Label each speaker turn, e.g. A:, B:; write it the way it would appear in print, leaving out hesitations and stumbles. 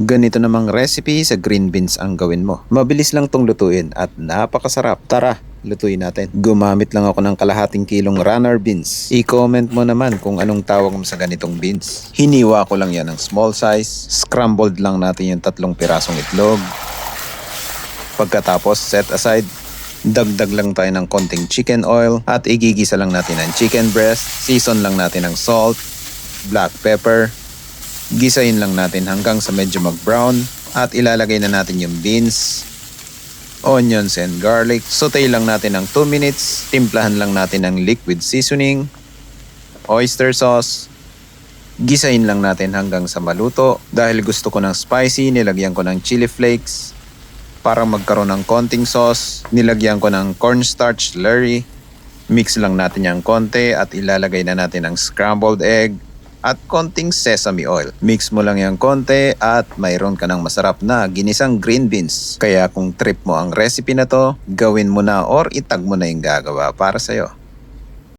A: Ganito namang recipe sa green beans ang gawin mo. Mabilis lang tong lutuin at napakasarap. Tara, lutuin natin. Gumamit lang ako ng kalahating kilong runner beans. I-comment mo naman kung anong tawag mo sa ganitong beans. Hiniwa ko lang yan ng small size. Scrambled lang natin yung 3 pirasong itlog. Pagkatapos, set aside. Dagdag lang tayo ng konting chicken oil at igigisa lang natin ang chicken breast. Season lang natin ng salt, black pepper. Gisahin lang natin hanggang sa medyo mag-brown at ilalagay na natin yung beans, onions and garlic. Saute lang natin ng 2 minutes. Timplahan lang natin ng liquid seasoning, oyster sauce. Gisahin lang natin hanggang sa maluto. Dahil gusto ko ng spicy, nilagyan ko ng chili flakes. Para magkaroon ng konting sauce, nilagyan ko ng cornstarch slurry. Mix lang natin yung konti at ilalagay na natin ang scrambled egg at konting sesame oil. Mix mo lang yung konti at mayroon ka ng masarap na ginisang green beans. Kaya kung trip mo ang recipe na to, gawin mo na or itag mo na yung gagawa para sa'yo.